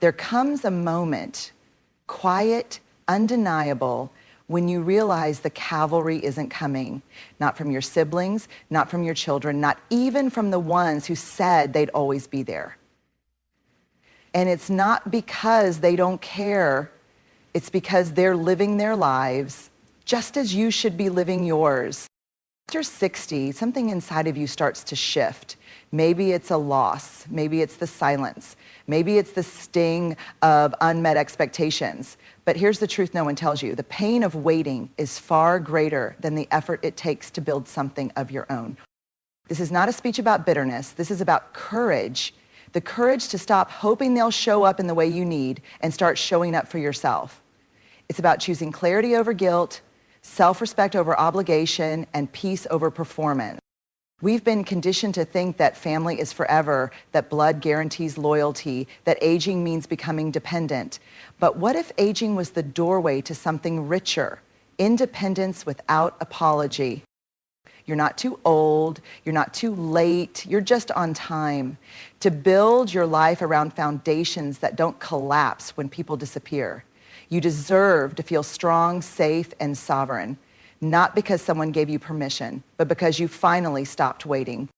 There comes a moment, quiet, undeniable, when you realize the cavalry isn't coming, not from your siblings, not from your children, not even from the ones who said they'd always be there. And it's not because they don't care, it's because they're living their lives just as you should be living yours. After 60, something inside of you starts to shift. Maybe it's a loss, maybe it's the silence, maybe it's the sting of unmet expectations. But here's the truth no one tells you. The pain of waiting is far greater than the effort it takes to build something of your own. This is not a speech about bitterness. This is about courage. The courage to stop hoping they'll show up in the way you need and start showing up for yourself. It's about choosing clarity over guilt, self-respect over obligation, and peace over performance. We've been conditioned to think that family is forever, that blood guarantees loyalty, that aging means becoming dependent. But what if aging was the doorway to something richer? Independence without apology. You're not too old, you're not too late, you're just on time to build your life around foundations that don't collapse when people disappear. You deserve to feel strong, safe, and sovereign. Not because someone gave you permission, but because you finally stopped waiting.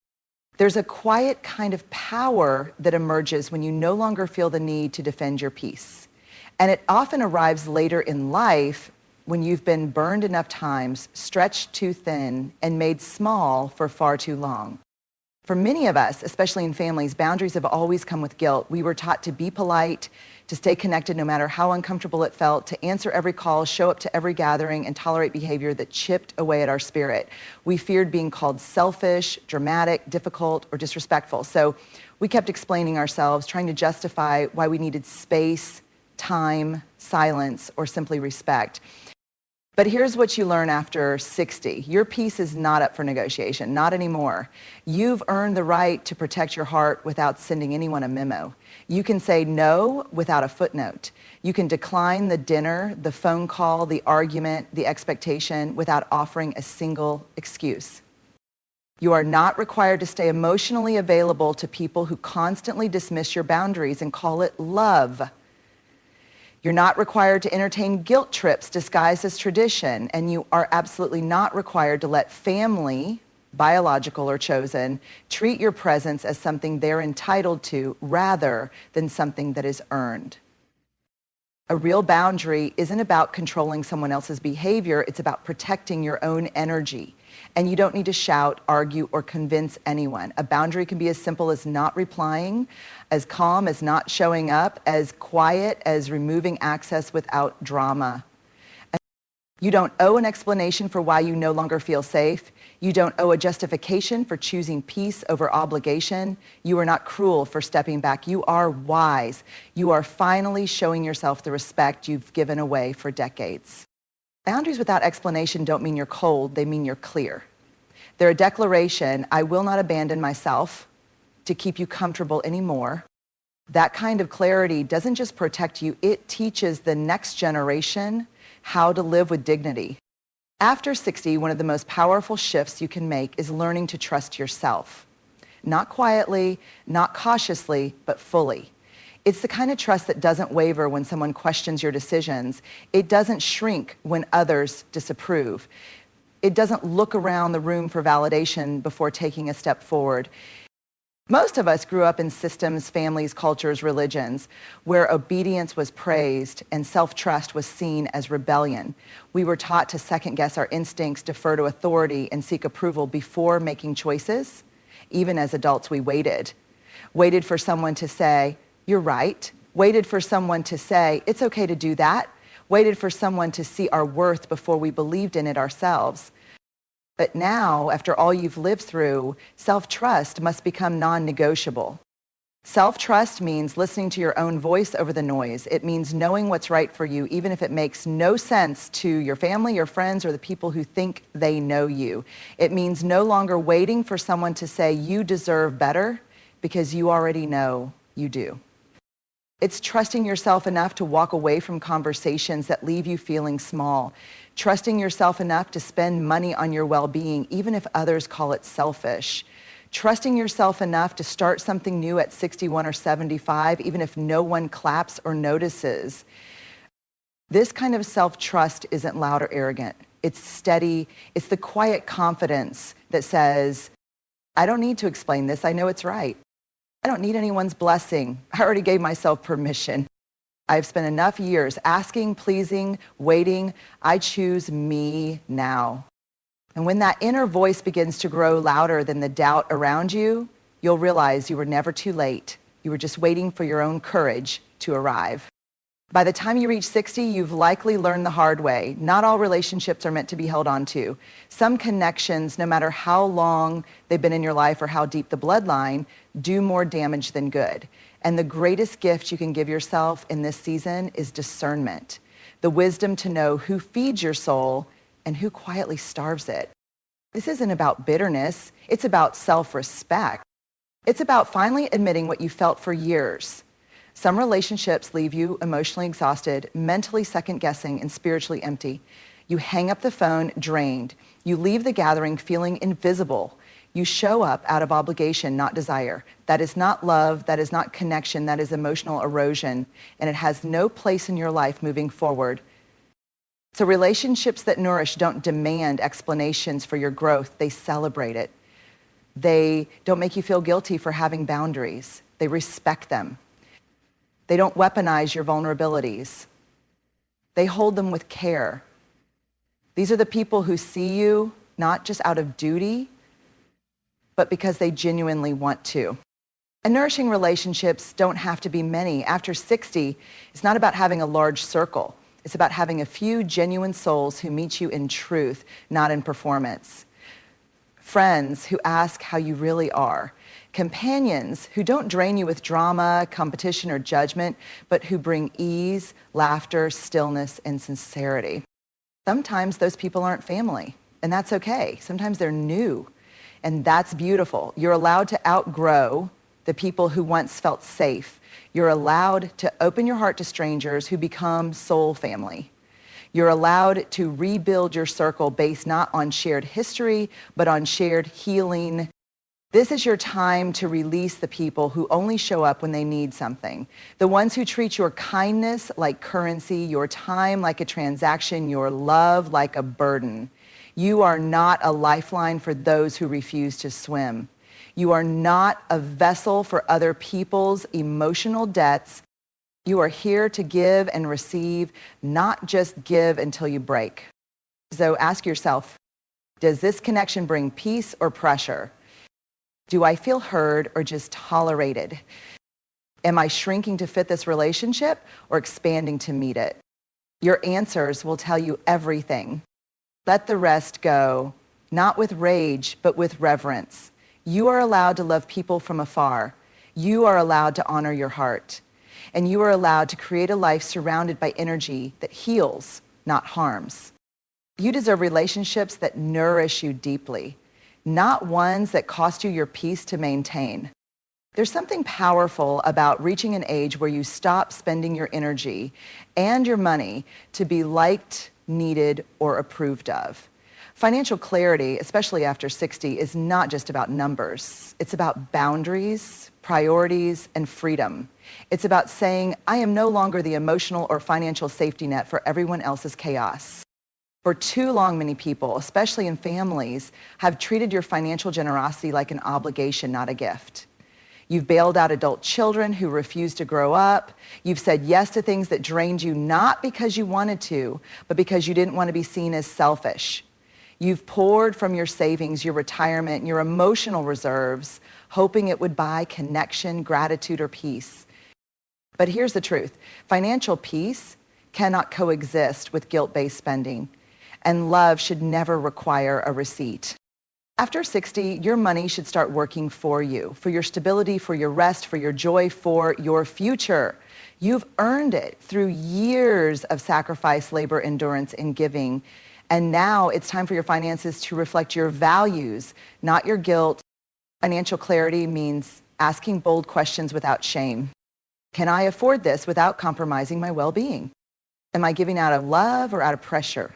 There's a quiet kind of power that emerges when you no longer feel the need to defend your peace. And it often arrives later in life when you've been burned enough times, stretched too thin, and made small for far too long. For many of us, especially in families, boundaries have always come with guilt. We were taught to be polite, to stay connected no matter how uncomfortable it felt, to answer every call, show up to every gathering, and tolerate behavior that chipped away at our spirit. We feared being called selfish, dramatic, difficult, or disrespectful. So we kept explaining ourselves, trying to justify why we needed space, time, silence, or simply respect. But here's what you learn after 60. Your peace is not up for negotiation, not anymore. You've earned the right to protect your heart without sending anyone a memo. You can say no without a footnote. You can decline the dinner, the phone call, the argument, the expectation without offering a single excuse. You are not required to stay emotionally available to people who constantly dismiss your boundaries and call it love. You're not required to entertain guilt trips disguised as tradition, and you are absolutely not required to let family, biological or chosen, treat your presence as something they're entitled to rather than something that is earned. A real boundary isn't about controlling someone else's behavior, it's about protecting your own energy. And you don't need to shout, argue, or convince anyone. A boundary can be as simple as not replying, as calm as not showing up, as quiet as removing access without drama. You don't owe an explanation for why you no longer feel safe. You don't owe a justification for choosing peace over obligation. You are not cruel for stepping back. You are wise. You are finally showing yourself the respect you've given away for decades. Boundaries without explanation don't mean you're cold, they mean you're clear. They're a declaration, I will not abandon myself to keep you comfortable anymore. That kind of clarity doesn't just protect you, it teaches the next generation how to live with dignity. After 60, one of the most powerful shifts you can make is learning to trust yourself. Not quietly, not cautiously, but fully. It's the kind of trust that doesn't waver when someone questions your decisions. It doesn't shrink when others disapprove. It doesn't look around the room for validation before taking a step forward. Most of us grew up in systems, families, cultures, religions, where obedience was praised and self-trust was seen as rebellion. We were taught to second-guess our instincts, defer to authority, and seek approval before making choices. Even as adults, we waited for someone to say, you're right, waited for someone to say, it's okay to do that, waited for someone to see our worth before we believed in it ourselves. But now, after all you've lived through, self-trust must become non-negotiable. Self-trust means listening to your own voice over the noise. It means knowing what's right for you, even if it makes no sense to your family, your friends, or the people who think they know you. It means no longer waiting for someone to say you deserve better, because you already know you do. It's trusting yourself enough to walk away from conversations that leave you feeling small. Trusting yourself enough to spend money on your well-being, even if others call it selfish. trusting yourself enough to start something new at 61 or 75, even if no one claps or notices. This kind of self-trust isn't loud or arrogant. It's steady. It's the quiet confidence that says, I don't need to explain this. I know it's right. I don't need anyone's blessing. I already gave myself permission. I've spent enough years asking, pleasing, waiting. I choose me now. And when that inner voice begins to grow louder than the doubt around you, you'll realize you were never too late. You were just waiting for your own courage to arrive. By the time you reach 60, you've likely learned the hard way. Not all relationships are meant to be held on to. Some connections, no matter how long they've been in your life or how deep the bloodline, do more damage than good. And the greatest gift you can give yourself in this season is discernment. The wisdom to know who feeds your soul and who quietly starves it. This isn't about bitterness. It's about self-respect. It's about finally admitting what you felt for years. Some relationships leave you emotionally exhausted, mentally second-guessing, and spiritually empty. You hang up the phone drained. You leave the gathering feeling invisible. You show up out of obligation, not desire. That is not love. That is not connection. That is emotional erosion, and it has no place in your life moving forward. So relationships that nourish don't demand explanations for your growth. They celebrate it. They don't make you feel guilty for having boundaries. They respect them. They don't weaponize your vulnerabilities. They hold them with care. These are the people who see you not just out of duty, but because they genuinely want to. And nourishing relationships don't have to be many. After 60, it's not about having a large circle. It's about having a few genuine souls who meet you in truth, not in performance. Friends who ask how you really are. Companions who don't drain you with drama, competition, or judgment, but who bring ease, laughter, stillness, and sincerity. Sometimes those people aren't family, and that's okay. Sometimes they're new, and that's beautiful. You're allowed to outgrow the people who once felt safe. You're allowed to open your heart to strangers who become soul family. You're allowed to rebuild your circle based not on shared history, but on shared healing. This is your time to release the people who only show up when they need something. The ones who treat your kindness like currency, your time like a transaction, your love like a burden. You are not a lifeline for those who refuse to swim. You are not a vessel for other people's emotional debts. You are here to give and receive, not just give until you break. So ask yourself, does this connection bring peace or pressure? Do I feel heard or just tolerated? Am I shrinking to fit this relationship or expanding to meet it? Your answers will tell you everything. Let the rest go, not with rage, but with reverence. You are allowed to love people from afar. You are allowed to honor your heart. And you are allowed to create a life surrounded by energy that heals, not harms. You deserve relationships that nourish you deeply, not ones that cost you your peace to maintain. There's something powerful about reaching an age where you stop spending your energy and your money to be liked, needed, or approved of. Financial clarity, especially after 60, is not just about numbers. It's about boundaries, priorities, and freedom. It's about saying, I am no longer the emotional or financial safety net for everyone else's chaos. For too long, many people, especially in families, have treated your financial generosity like an obligation, not a gift. You've bailed out adult children who refuse to grow up. You've said yes to things that drained you, not because you wanted to, but because you didn't want to be seen as selfish. You've poured from your savings, your retirement, your emotional reserves, hoping it would buy connection, gratitude, or peace. But here's the truth. Financial peace cannot coexist with guilt-based spending, and love should never require a receipt. After 60, your money should start working for you, for your stability, for your rest, for your joy, for your future. You've earned it through years of sacrifice, labor, endurance, and giving. And now it's time for your finances to reflect your values, not your guilt. Financial clarity means asking bold questions without shame. Can I afford this without compromising my well-being? Am I giving out of love or out of pressure?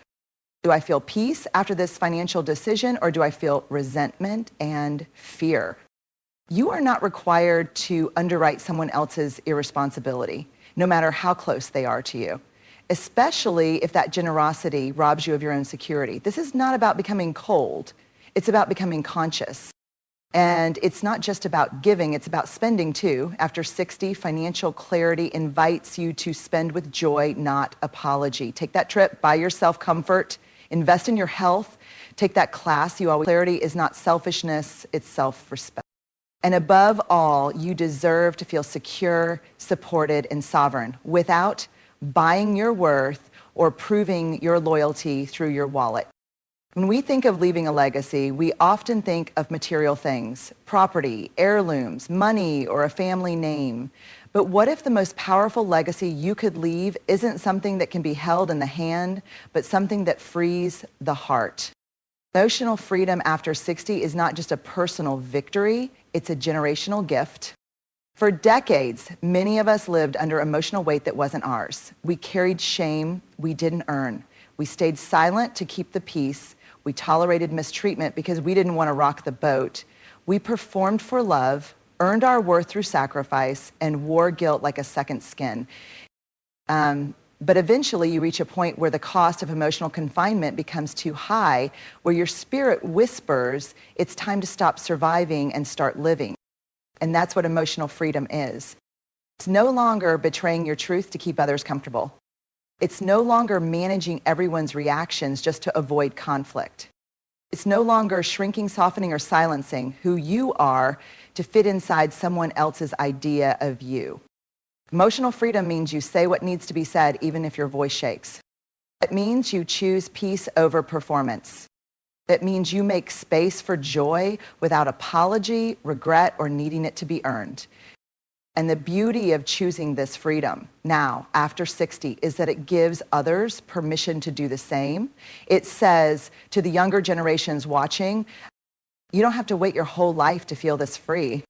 Do I feel peace after this financial decision, or do I feel resentment and fear? You are not required to underwrite someone else's irresponsibility, no matter how close they are to you, especially if that generosity robs you of your own security. This is not about becoming cold. It's about becoming conscious. And it's not just about giving, it's about spending too. After 60, financial clarity invites you to spend with joy, not apology. Take that trip, buy yourself comfort, invest in your health, take that class. Clarity is not selfishness, it's self-respect. And above all, you deserve to feel secure, supported, and sovereign without buying your worth or proving your loyalty through your wallet. When we think of leaving a legacy, we often think of material things, property, heirlooms, money, or a family name. But what if the most powerful legacy you could leave isn't something that can be held in the hand, but something that frees the heart? Emotional freedom after 60 is not just a personal victory, it's a generational gift. For decades, many of us lived under emotional weight that wasn't ours. We carried shame we didn't earn. We stayed silent to keep the peace. We tolerated mistreatment because we didn't want to rock the boat. We performed for love, earned our worth through sacrifice, and wore guilt like a second skin. But eventually you reach a point where the cost of emotional confinement becomes too high, where your spirit whispers, it's time to stop surviving and start living. And that's what emotional freedom is. It's no longer betraying your truth to keep others comfortable. It's no longer managing everyone's reactions just to avoid conflict. It's no longer shrinking, softening, or silencing who you are to fit inside someone else's idea of you. Emotional freedom means you say what needs to be said even if your voice shakes. It means you choose peace over performance. It means you make space for joy without apology, regret, or needing it to be earned. And the beauty of choosing this freedom now, after 60, is that it gives others permission to do the same. It says to the younger generations watching, you don't have to wait your whole life to feel this free.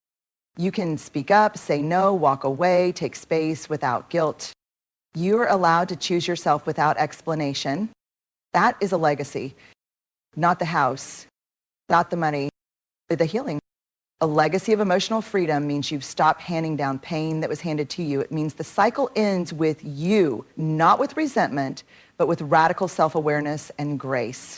You can speak up, say no, walk away, take space without guilt. You're allowed to choose yourself without explanation. That is a legacy, not the house, not the money, but the healing. A legacy of emotional freedom means you've stopped handing down pain that was handed to you. It means the cycle ends with you, not with resentment, but with radical self-awareness and grace.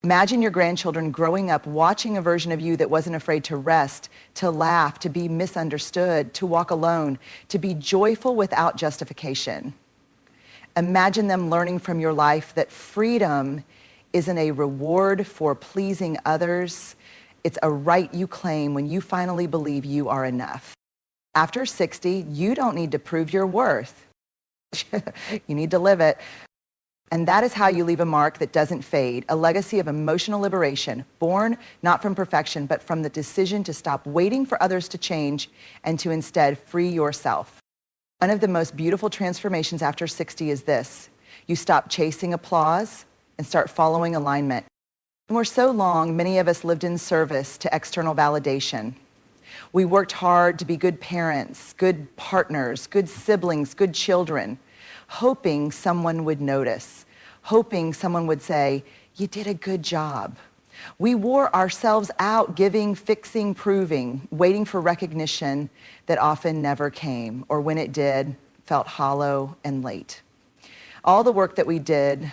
Imagine your grandchildren growing up watching a version of you that wasn't afraid to rest, to laugh, to be misunderstood, to walk alone, to be joyful without justification. Imagine them learning from your life that freedom isn't a reward for pleasing others. It's a right you claim when you finally believe you are enough. After 60, you don't need to prove your worth. You need to live it. And that is how you leave a mark that doesn't fade, a legacy of emotional liberation, born not from perfection, but from the decision to stop waiting for others to change and to instead free yourself. One of the most beautiful transformations after 60 is this. You stop chasing applause and start following alignment. For so long, many of us lived in service to external validation. We worked hard to be good parents, good partners, good siblings, good children, hoping someone would notice, hoping someone would say, you did a good job. We wore ourselves out giving, fixing, proving, waiting for recognition that often never came, or when it did, felt hollow and late. All the work that we did,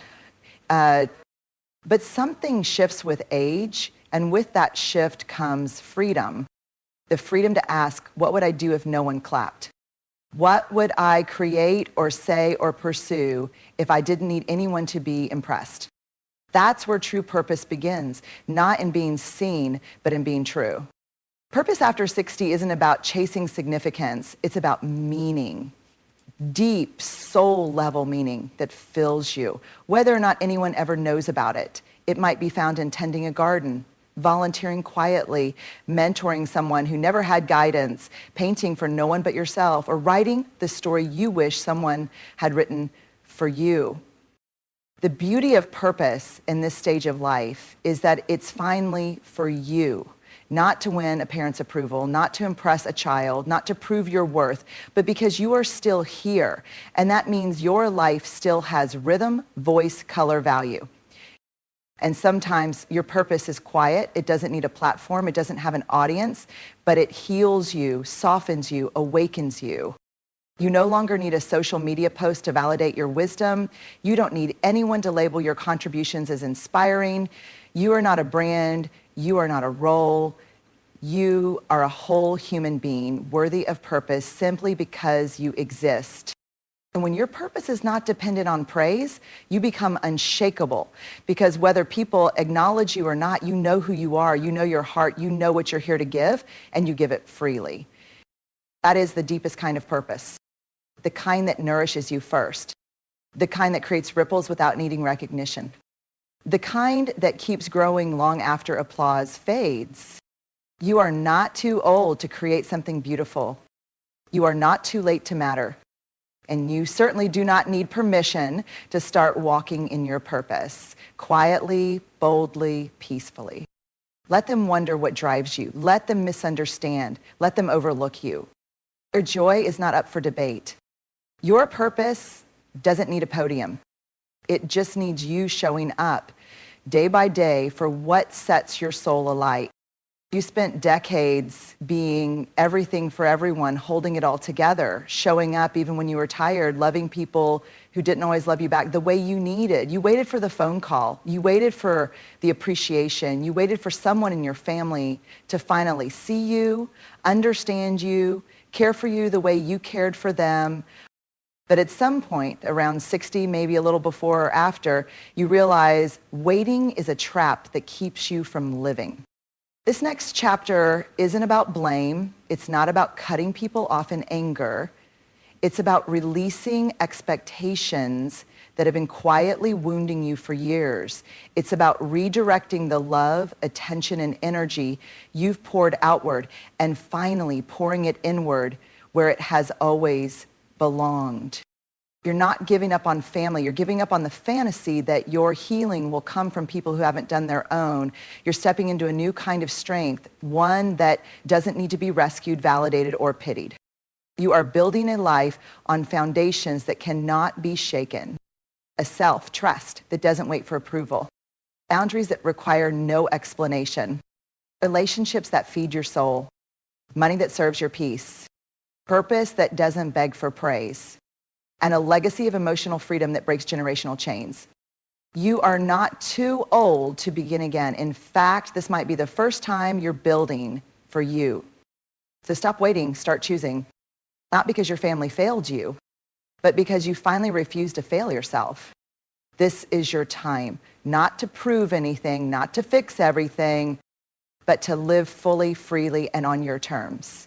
but something shifts with age, and with that shift comes freedom. The freedom to ask, what would I do if no one clapped? What would I create or say or pursue if I didn't need anyone to be impressed? That's where true purpose begins, not in being seen, but in being true. Purpose after 60 isn't about chasing significance, it's about meaning. Deep soul-level meaning that fills you, whether or not anyone ever knows about it. It might be found in tending a garden, volunteering quietly, mentoring someone who never had guidance, painting for no one but yourself, or writing the story you wish someone had written for you. The beauty of purpose in this stage of life is that it's finally for you. Not to win a parent's approval, not to impress a child, not to prove your worth, but because you are still here. And that means your life still has rhythm, voice, color, value. And sometimes your purpose is quiet. It doesn't need a platform. It doesn't have an audience, but it heals you, softens you, awakens you. You no longer need a social media post to validate your wisdom. You don't need anyone to label your contributions as inspiring. You are not a brand. You are not a role. You are a whole human being worthy of purpose simply because you exist. And when your purpose is not dependent on praise, you become unshakable, because whether people acknowledge you or not, you know who you are, you know your heart, you know what you're here to give, and you give it freely. That is the deepest kind of purpose, the kind that nourishes you first, the kind that creates ripples without needing recognition, the kind that keeps growing long after applause fades. You are not too old to create something beautiful. You are not too late to matter. And you certainly do not need permission to start walking in your purpose, quietly, boldly, peacefully. Let them wonder what drives you. Let them misunderstand. Let them overlook you. Your joy is not up for debate. Your purpose doesn't need a podium. It just needs you showing up day by day for what sets your soul alight. You spent decades being everything for everyone, holding it all together, showing up even when you were tired, loving people who didn't always love you back the way you needed. You waited for the phone call. You waited for the appreciation. You waited for someone in your family to finally see you, understand you, care for you the way you cared for them. But at some point, around 60, maybe a little before or after, you realize waiting is a trap that keeps you from living. This next chapter isn't about blame. It's not about cutting people off in anger. It's about releasing expectations that have been quietly wounding you for years. It's about redirecting the love, attention, and energy you've poured outward and finally pouring it inward where it has always belonged. You're not giving up on family. You're giving up on the fantasy that your healing will come from people who haven't done their own. You're stepping into a new kind of strength, one that doesn't need to be rescued, validated, or pitied. You are building a life on foundations that cannot be shaken. A self-trust that doesn't wait for approval. Boundaries that require no explanation. Relationships that feed your soul. Money that serves your peace. Purpose that doesn't beg for praise. And a legacy of emotional freedom that breaks generational chains. You are not too old to begin again. In fact, this might be the first time you're building for you. So stop waiting, start choosing. Not because your family failed you, but because you finally refuse to fail yourself. This is your time, not to prove anything, not to fix everything, but to live fully, freely, and on your terms.